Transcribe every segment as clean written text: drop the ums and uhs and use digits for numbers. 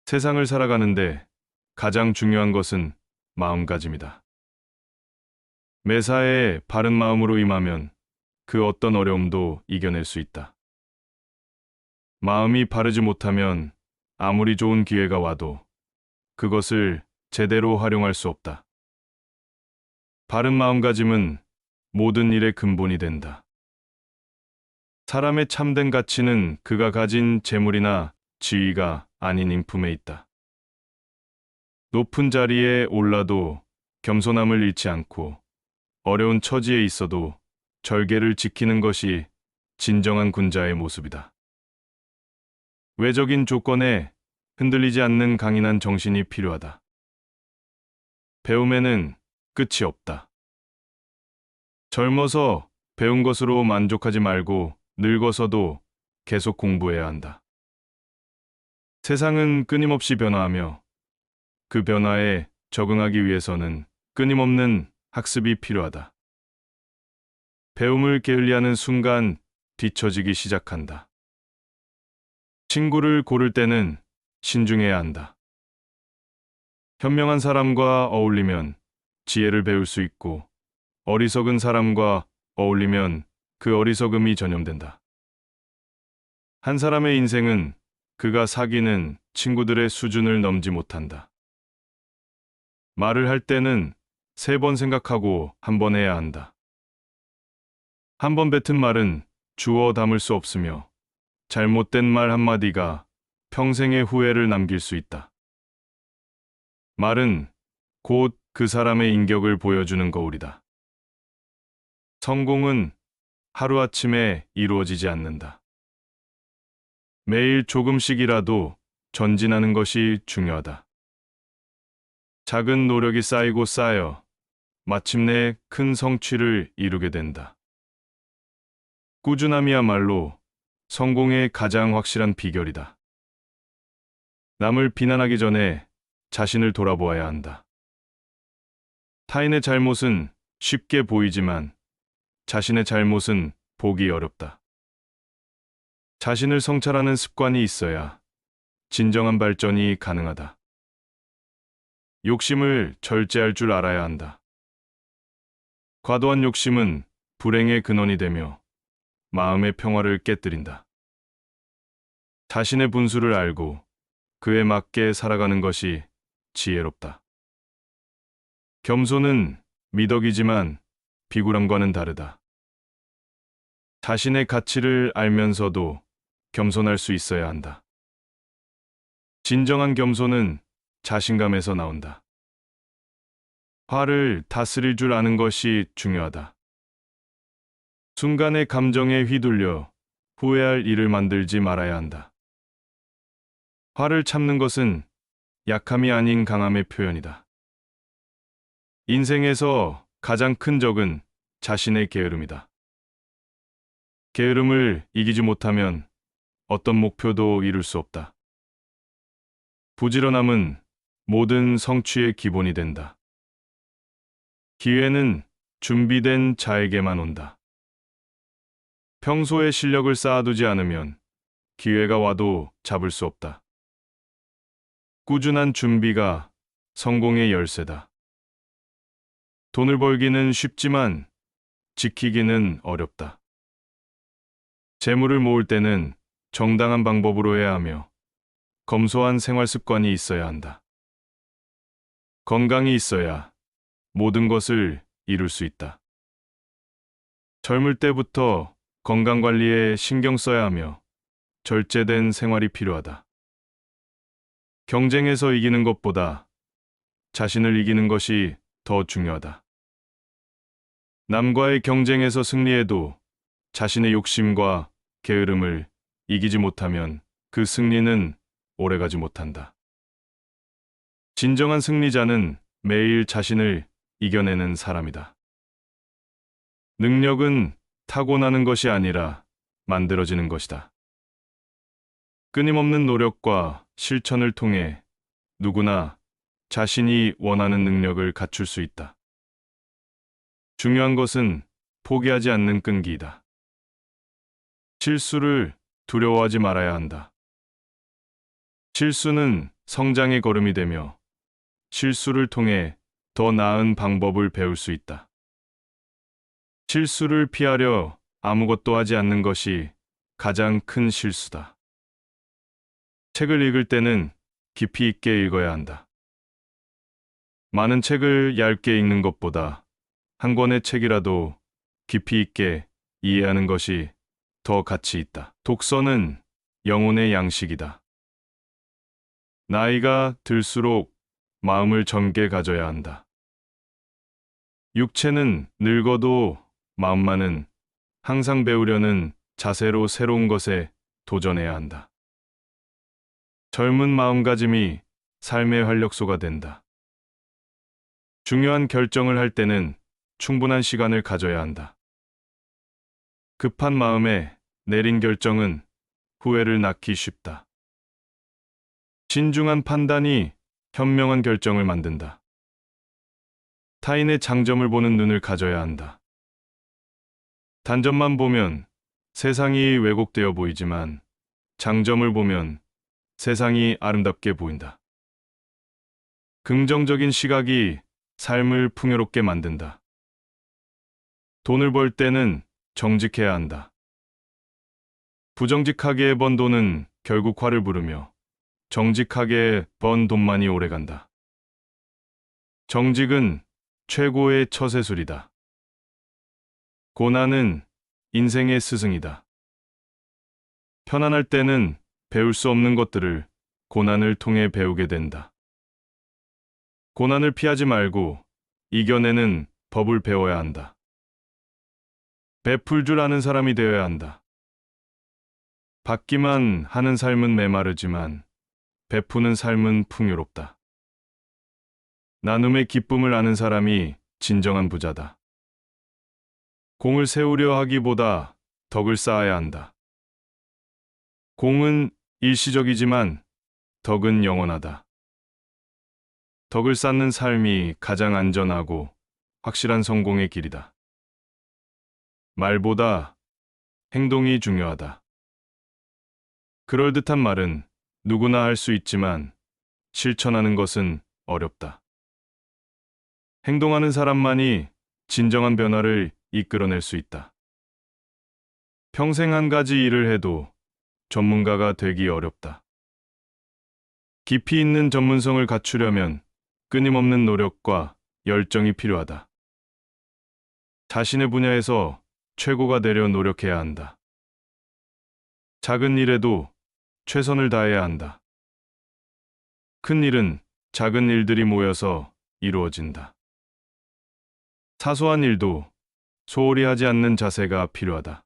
세상을 살아가는데 가장 중요한 것은 마음가짐이다. 매사에 바른 마음으로 임하면 그 어떤 어려움도 이겨낼 수 있다. 마음이 바르지 못하면 아무리 좋은 기회가 와도 그것을 제대로 활용할 수 없다. 바른 마음가짐은 모든 일의 근본이 된다. 사람의 참된 가치는 그가 가진 재물이나 지위가 아닌 인품에 있다. 높은 자리에 올라도 겸손함을 잃지 않고 어려운 처지에 있어도 절개를 지키는 것이 진정한 군자의 모습이다. 외적인 조건에 흔들리지 않는 강인한 정신이 필요하다. 배움에는 끝이 없다. 젊어서 배운 것으로 만족하지 말고 늙어서도 계속 공부해야 한다. 세상은 끊임없이 변화하며 그 변화에 적응하기 위해서는 끊임없는 학습이 필요하다. 배움을 게을리하는 순간 뒤처지기 시작한다. 친구를 고를 때는 신중해야 한다. 현명한 사람과 어울리면 지혜를 배울 수 있고 어리석은 사람과 어울리면 그 어리석음이 전염된다. 한 사람의 인생은 그가 사귀는 친구들의 수준을 넘지 못한다. 말을 할 때는 3번 생각하고 1번 해야 한다. 한 번 뱉은 말은 주워 담을 수 없으며 잘못된 말 한마디가 평생의 후회를 남길 수 있다. 말은 곧 그 사람의 인격을 보여주는 거울이다. 성공은 하루아침에 이루어지지 않는다. 매일 조금씩이라도 전진하는 것이 중요하다. 작은 노력이 쌓이고 쌓여 마침내 큰 성취를 이루게 된다. 꾸준함이야말로 성공의 가장 확실한 비결이다. 남을 비난하기 전에 자신을 돌아보아야 한다. 타인의 잘못은 쉽게 보이지만 자신의 잘못은 보기 어렵다. 자신을 성찰하는 습관이 있어야 진정한 발전이 가능하다. 욕심을 절제할 줄 알아야 한다. 과도한 욕심은 불행의 근원이 되며 마음의 평화를 깨뜨린다. 자신의 분수를 알고 그에 맞게 살아가는 것이 지혜롭다. 겸손은 미덕이지만 비굴함과는 다르다. 자신의 가치를 알면서도 겸손할 수 있어야 한다. 진정한 겸손은 자신감에서 나온다. 화를 다스릴 줄 아는 것이 중요하다. 순간의 감정에 휘둘려 후회할 일을 만들지 말아야 한다. 화를 참는 것은 약함이 아닌 강함의 표현이다. 인생에서 가장 큰 적은 자신의 게으름이다. 게으름을 이기지 못하면 어떤 목표도 이룰 수 없다. 부지런함은 모든 성취의 기본이 된다. 기회는 준비된 자에게만 온다. 평소에 실력을 쌓아두지 않으면 기회가 와도 잡을 수 없다. 꾸준한 준비가 성공의 열쇠다. 돈을 벌기는 쉽지만 지키기는 어렵다. 재물을 모을 때는 정당한 방법으로 해야 하며 검소한 생활 습관이 있어야 한다. 건강이 있어야 모든 것을 이룰 수 있다. 젊을 때부터 건강 관리에 신경 써야 하며 절제된 생활이 필요하다. 경쟁에서 이기는 것보다 자신을 이기는 것이 더 중요하다. 남과의 경쟁에서 승리해도 자신의 욕심과 게으름을 이기지 못하면 그 승리는 오래가지 못한다. 진정한 승리자는 매일 자신을 이겨내는 사람이다. 능력은 타고나는 것이 아니라 만들어지는 것이다. 끊임없는 노력과 실천을 통해 누구나 자신이 원하는 능력을 갖출 수 있다. 중요한 것은 포기하지 않는 끈기이다. 실수를 두려워하지 말아야 한다. 실수는 성장의 걸음이 되며 실수를 통해 더 나은 방법을 배울 수 있다. 실수를 피하려 아무것도 하지 않는 것이 가장 큰 실수다. 책을 읽을 때는 깊이 있게 읽어야 한다. 많은 책을 얇게 읽는 것보다 한 권의 책이라도 깊이 있게 이해하는 것이 더 가치 있다. 독서는 영혼의 양식이다. 나이가 들수록 마음을 젊게 가져야 한다. 육체는 늙어도 마음만은 항상 배우려는 자세로 새로운 것에 도전해야 한다. 젊은 마음가짐이 삶의 활력소가 된다. 중요한 결정을 할 때는 충분한 시간을 가져야 한다. 급한 마음에 내린 결정은 후회를 낳기 쉽다. 신중한 판단이 현명한 결정을 만든다. 타인의 장점을 보는 눈을 가져야 한다. 단점만 보면 세상이 왜곡되어 보이지만 장점을 보면 세상이 아름답게 보인다. 긍정적인 시각이 삶을 풍요롭게 만든다. 돈을 벌 때는 정직해야 한다. 부정직하게 번 돈은 결국 화를 부르며 정직하게 번 돈만이 오래간다. 정직은 최고의 처세술이다. 고난은 인생의 스승이다. 편안할 때는 배울 수 없는 것들을 고난을 통해 배우게 된다. 고난을 피하지 말고 이겨내는 법을 배워야 한다. 베풀 줄 아는 사람이 되어야 한다. 받기만 하는 삶은 메마르지만 베푸는 삶은 풍요롭다. 나눔의 기쁨을 아는 사람이 진정한 부자다. 공을 세우려 하기보다 덕을 쌓아야 한다. 공은 일시적이지만 덕은 영원하다. 덕을 쌓는 삶이 가장 안전하고 확실한 성공의 길이다. 말보다 행동이 중요하다. 그럴듯한 말은 누구나 할 수 있지만 실천하는 것은 어렵다. 행동하는 사람만이 진정한 변화를 이끌어낼 수 있다. 평생 한 가지 일을 해도 전문가가 되기 어렵다. 깊이 있는 전문성을 갖추려면 끊임없는 노력과 열정이 필요하다. 자신의 분야에서 최고가 되려 노력해야 한다. 작은 일에도 최선을 다해야 한다. 큰 일은 작은 일들이 모여서 이루어진다. 사소한 일도 소홀히 하지 않는 자세가 필요하다.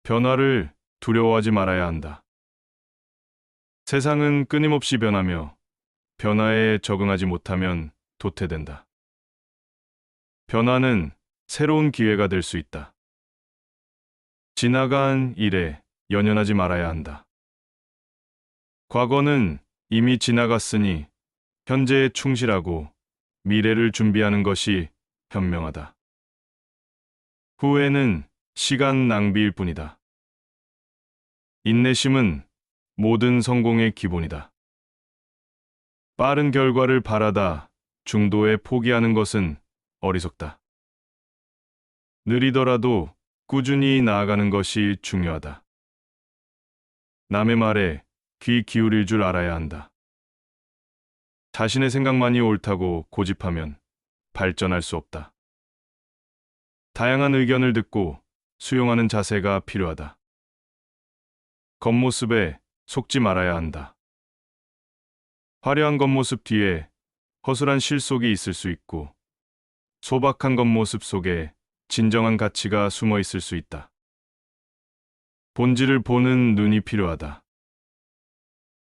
변화를 두려워하지 말아야 한다. 세상은 끊임없이 변하며 변화에 적응하지 못하면 도태된다. 변화는 새로운 기회가 될 수 있다. 지나간 일에 연연하지 말아야 한다. 과거는 이미 지나갔으니 현재에 충실하고 미래를 준비하는 것이 현명하다. 후회는 시간 낭비일 뿐이다. 인내심은 모든 성공의 기본이다. 빠른 결과를 바라다 중도에 포기하는 것은 어리석다. 느리더라도 꾸준히 나아가는 것이 중요하다. 남의 말에 귀 기울일 줄 알아야 한다. 자신의 생각만이 옳다고 고집하면 발전할 수 없다. 다양한 의견을 듣고 수용하는 자세가 필요하다. 겉모습에 속지 말아야 한다. 화려한 겉모습 뒤에 허술한 실속이 있을 수 있고 소박한 겉모습 속에 진정한 가치가 숨어 있을 수 있다. 본질을 보는 눈이 필요하다.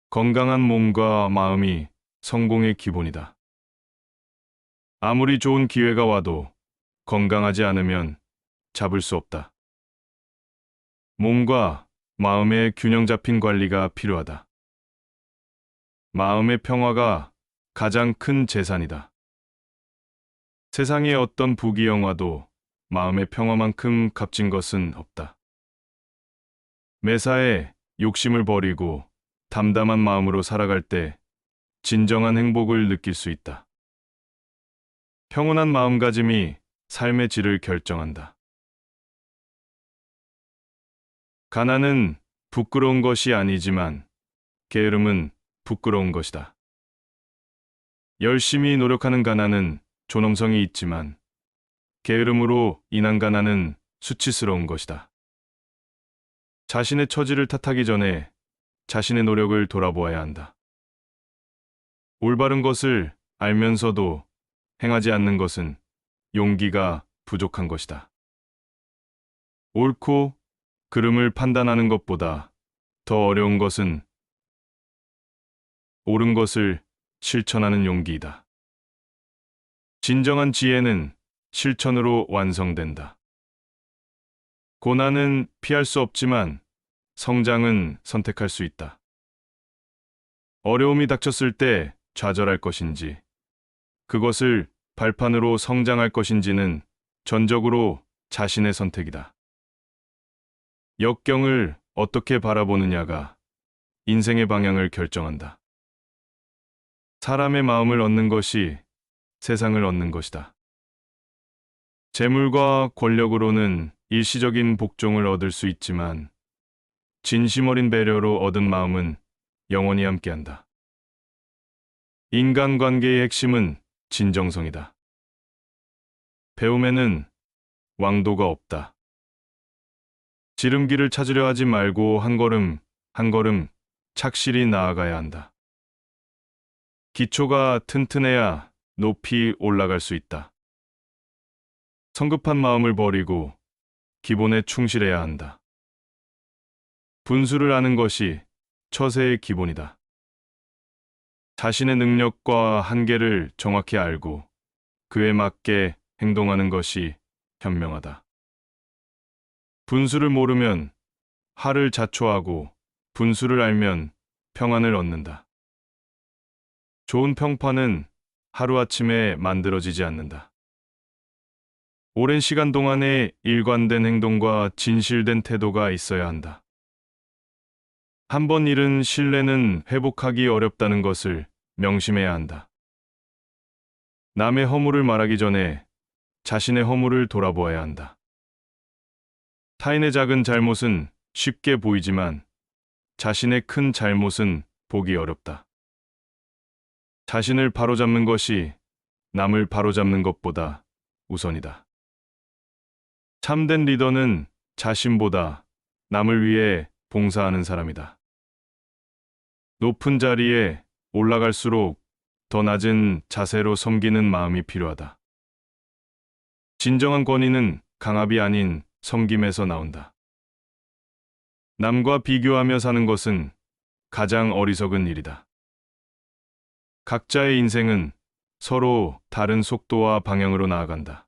건강한 몸과 마음이 성공의 기본이다. 아무리 좋은 기회가 와도 건강하지 않으면 잡을 수 없다. 몸과 마음의 균형 잡힌 관리가 필요하다. 마음의 평화가 가장 큰 재산이다. 세상의 어떤 부귀영화도 마음의 평화만큼 값진 것은 없다. 매사에 욕심을 버리고 담담한 마음으로 살아갈 때 진정한 행복을 느낄 수 있다. 평온한 마음가짐이 삶의 질을 결정한다. 가난은 부끄러운 것이 아니지만 게으름은 부끄러운 것이다. 열심히 노력하는 가난은 존엄성이 있지만 게으름으로 인한 가난은 수치스러운 것이다. 자신의 처지를 탓하기 전에 자신의 노력을 돌아보아야 한다. 올바른 것을 알면서도 행하지 않는 것은 용기가 부족한 것이다. 옳고 그름을 판단하는 것보다 더 어려운 것은 옳은 것을 실천하는 용기이다. 진정한 지혜는 실천으로 완성된다. 고난은 피할 수 없지만 성장은 선택할 수 있다. 어려움이 닥쳤을 때 좌절할 것인지, 그것을 발판으로 성장할 것인지는 전적으로 자신의 선택이다. 역경을 어떻게 바라보느냐가 인생의 방향을 결정한다. 사람의 마음을 얻는 것이 세상을 얻는 것이다. 재물과 권력으로는 일시적인 복종을 얻을 수 있지만 진심 어린 배려로 얻은 마음은 영원히 함께한다. 인간관계의 핵심은 진정성이다. 배움에는 왕도가 없다. 지름길을 찾으려 하지 말고 한 걸음 한 걸음 착실히 나아가야 한다. 기초가 튼튼해야 높이 올라갈 수 있다. 성급한 마음을 버리고 기본에 충실해야 한다. 분수를 아는 것이 처세의 기본이다. 자신의 능력과 한계를 정확히 알고 그에 맞게 행동하는 것이 현명하다. 분수를 모르면 하를 자초하고 분수를 알면 평안을 얻는다. 좋은 평판은 하루아침에 만들어지지 않는다. 오랜 시간 동안의 일관된 행동과 진실된 태도가 있어야 한다. 한 번 잃은 신뢰는 회복하기 어렵다는 것을 명심해야 한다. 남의 허물을 말하기 전에 자신의 허물을 돌아보아야 한다. 타인의 작은 잘못은 쉽게 보이지만 자신의 큰 잘못은 보기 어렵다. 자신을 바로잡는 것이 남을 바로잡는 것보다 우선이다. 참된 리더는 자신보다 남을 위해 봉사하는 사람이다. 높은 자리에 올라갈수록 더 낮은 자세로 섬기는 마음이 필요하다. 진정한 권위는 강압이 아닌 섬김에서 나온다. 남과 비교하며 사는 것은 가장 어리석은 일이다. 각자의 인생은 서로 다른 속도와 방향으로 나아간다.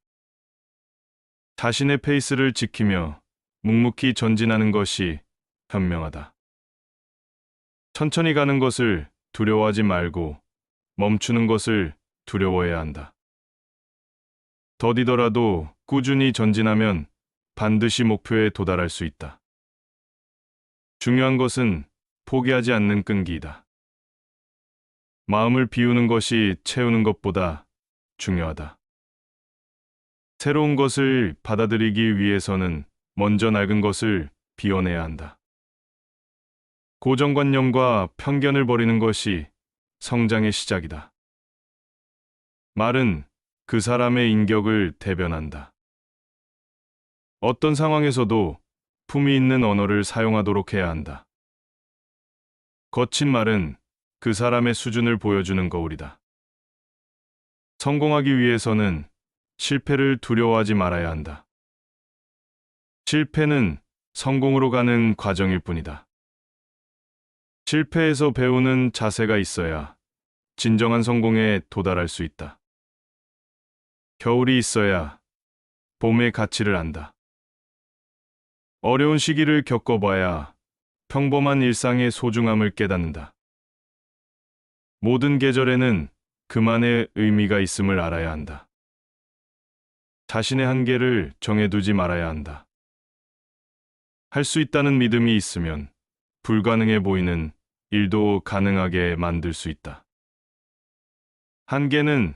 자신의 페이스를 지키며 묵묵히 전진하는 것이 현명하다. 천천히 가는 것을 두려워하지 말고 멈추는 것을 두려워해야 한다. 더디더라도 꾸준히 전진하면 반드시 목표에 도달할 수 있다. 중요한 것은 포기하지 않는 끈기이다. 마음을 비우는 것이 채우는 것보다 중요하다. 새로운 것을 받아들이기 위해서는 먼저 낡은 것을 비워내야 한다. 고정관념과 편견을 버리는 것이 성장의 시작이다. 말은 그 사람의 인격을 대변한다. 어떤 상황에서도 품위 있는 언어를 사용하도록 해야 한다. 거친 말은 그 사람의 수준을 보여주는 거울이다. 성공하기 위해서는 실패를 두려워하지 말아야 한다. 실패는 성공으로 가는 과정일 뿐이다. 실패에서 배우는 자세가 있어야 진정한 성공에 도달할 수 있다. 겨울이 있어야 봄의 가치를 안다. 어려운 시기를 겪어봐야 평범한 일상의 소중함을 깨닫는다. 모든 계절에는 그만의 의미가 있음을 알아야 한다. 자신의 한계를 정해두지 말아야 한다. 할 수 있다는 믿음이 있으면 불가능해 보이는 일도 가능하게 만들 수 있다. 한계는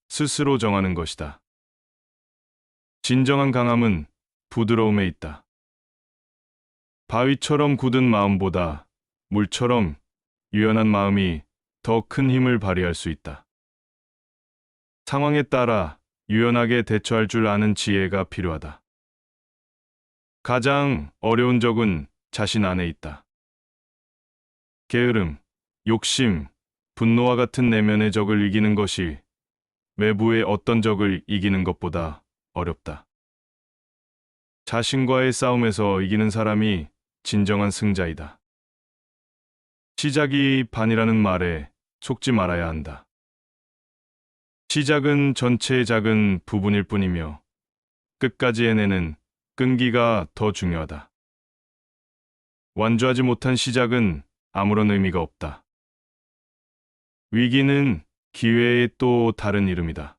스스로 정하는 것이다. 진정한 강함은 부드러움에 있다. 바위처럼 굳은 마음보다 물처럼 유연한 마음이 더 큰 힘을 발휘할 수 있다. 상황에 따라 유연하게 대처할 줄 아는 지혜가 필요하다. 가장 어려운 적은 자신 안에 있다. 게으름, 욕심, 분노와 같은 내면의 적을 이기는 것이 외부의 어떤 적을 이기는 것보다 어렵다. 자신과의 싸움에서 이기는 사람이 진정한 승자이다. 시작이 반이라는 말에 속지 말아야 한다. 시작은 전체의 작은 부분일 뿐이며 끝까지 해내는 끈기가 더 중요하다. 완주하지 못한 시작은 아무런 의미가 없다. 위기는 기회의 또 다른 이름이다.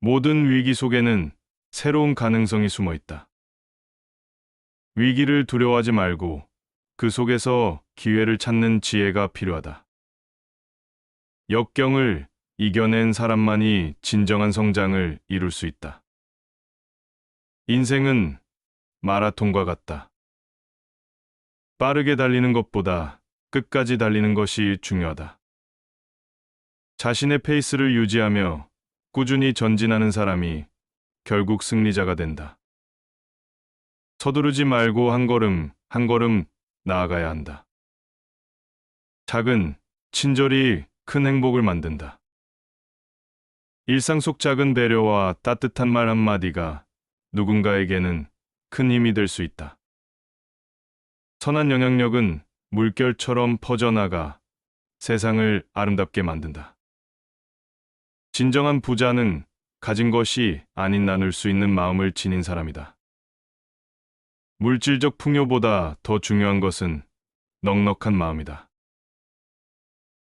모든 위기 속에는 새로운 가능성이 숨어 있다. 위기를 두려워하지 말고 그 속에서 기회를 찾는 지혜가 필요하다. 역경을 이겨낸 사람만이 진정한 성장을 이룰 수 있다. 인생은 마라톤과 같다. 빠르게 달리는 것보다 끝까지 달리는 것이 중요하다. 자신의 페이스를 유지하며 꾸준히 전진하는 사람이 결국 승리자가 된다. 서두르지 말고 한 걸음 한 걸음 나아가야 한다. 작은 친절이 큰 행복을 만든다. 일상 속 작은 배려와 따뜻한 말 한마디가 누군가에게는 큰 힘이 될 수 있다. 선한 영향력은 물결처럼 퍼져나가 세상을 아름답게 만든다. 진정한 부자는 가진 것이 아닌 나눌 수 있는 마음을 지닌 사람이다. 물질적 풍요보다 더 중요한 것은 넉넉한 마음이다.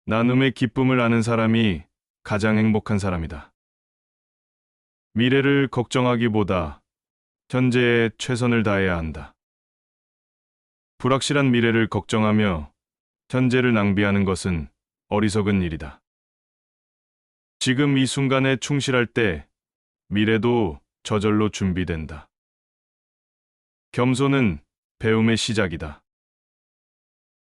나눔의 기쁨을 아는 사람이 가장 행복한 사람이다. 미래를 걱정하기보다 현재에 최선을 다해야 한다. 불확실한 미래를 걱정하며 현재를 낭비하는 것은 어리석은 일이다. 지금 이 순간에 충실할 때 미래도 저절로 준비된다. 겸손은 배움의 시작이다.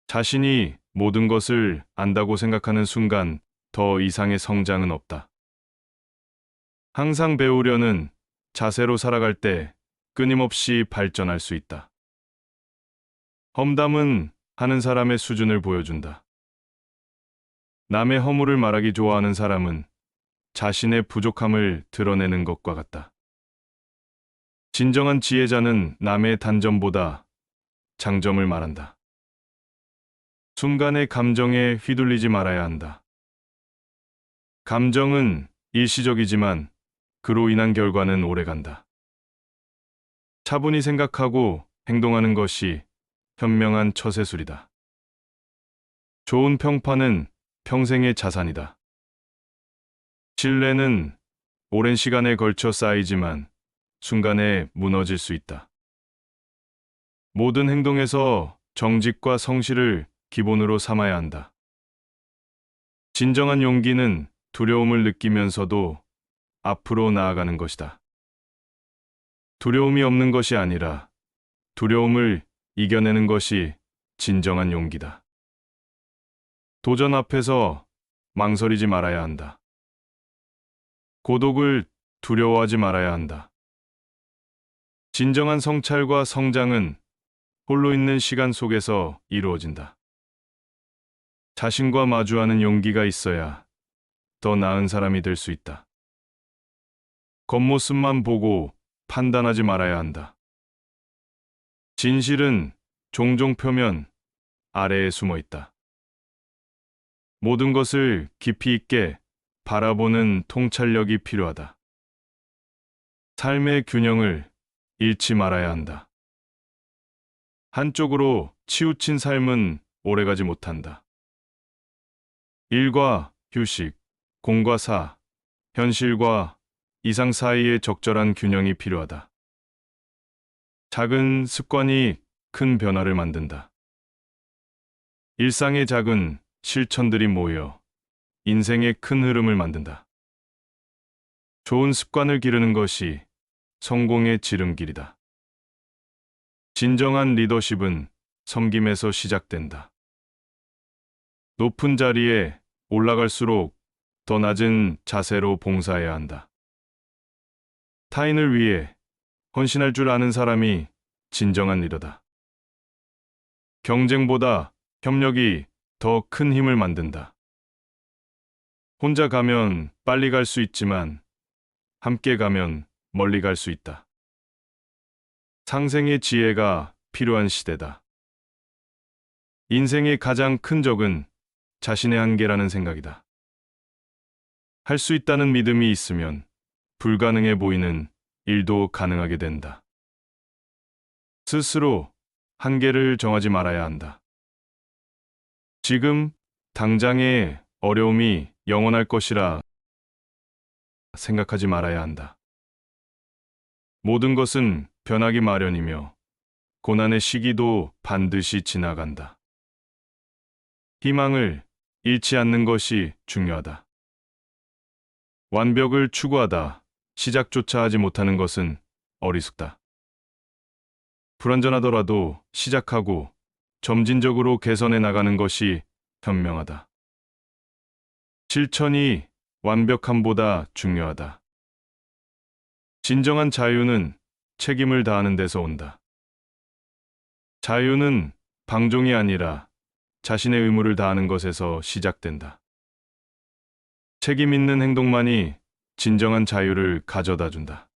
자신이 모든 것을 안다고 생각하는 순간 더 이상의 성장은 없다. 항상 배우려는 자세로 살아갈 때 끊임없이 발전할 수 있다. 험담은 하는 사람의 수준을 보여준다. 남의 허물을 말하기 좋아하는 사람은 자신의 부족함을 드러내는 것과 같다. 진정한 지혜자는 남의 단점보다 장점을 말한다. 순간의 감정에 휘둘리지 말아야 한다. 감정은 일시적이지만 그로 인한 결과는 오래간다. 차분히 생각하고 행동하는 것이 현명한 처세술이다. 좋은 평판은 평생의 자산이다. 신뢰는 오랜 시간에 걸쳐 쌓이지만 순간에 무너질 수 있다. 모든 행동에서 정직과 성실을 기본으로 삼아야 한다. 진정한 용기는 두려움을 느끼면서도 앞으로 나아가는 것이다. 두려움이 없는 것이 아니라 두려움을 이겨내는 것이 진정한 용기다. 도전 앞에서 망설이지 말아야 한다. 고독을 두려워하지 말아야 한다. 진정한 성찰과 성장은 홀로 있는 시간 속에서 이루어진다. 자신과 마주하는 용기가 있어야 더 나은 사람이 될 수 있다. 겉모습만 보고 판단하지 말아야 한다. 진실은 종종 표면 아래에 숨어 있다. 모든 것을 깊이 있게 바라보는 통찰력이 필요하다. 삶의 균형을 잃지 말아야 한다. 한쪽으로 치우친 삶은 오래가지 못한다. 일과 휴식, 공과 사, 현실과 이상 사이의 적절한 균형이 필요하다. 작은 습관이 큰 변화를 만든다. 일상의 작은 실천들이 모여 인생의 큰 흐름을 만든다. 좋은 습관을 기르는 것이 성공의 지름길이다. 진정한 리더십은 섬김에서 시작된다. 높은 자리에 올라갈수록 더 낮은 자세로 봉사해야 한다. 타인을 위해 헌신할 줄 아는 사람이 진정한 리더다. 경쟁보다 협력이 더 큰 힘을 만든다. 혼자 가면 빨리 갈 수 있지만 함께 가면 멀리 갈 수 있다. 상생의 지혜가 필요한 시대다. 인생의 가장 큰 적은 자신의 한계라는 생각이다. 할 수 있다는 믿음이 있으면 불가능해 보이는 일도 가능하게 된다. 스스로 한계를 정하지 말아야 한다. 지금 당장의 어려움이 영원할 것이라 생각하지 말아야 한다. 모든 것은 변하기 마련이며 고난의 시기도 반드시 지나간다. 희망을 잃지 않는 것이 중요하다. 완벽을 추구하다 시작조차 하지 못하는 것은 어리숙다. 불완전하더라도 시작하고 점진적으로 개선해 나가는 것이 현명하다. 실천이 완벽함보다 중요하다. 진정한 자유는 책임을 다하는 데서 온다. 자유는 방종이 아니라 자신의 의무를 다하는 것에서 시작된다. 책임 있는 행동만이 진정한 자유를 가져다 준다.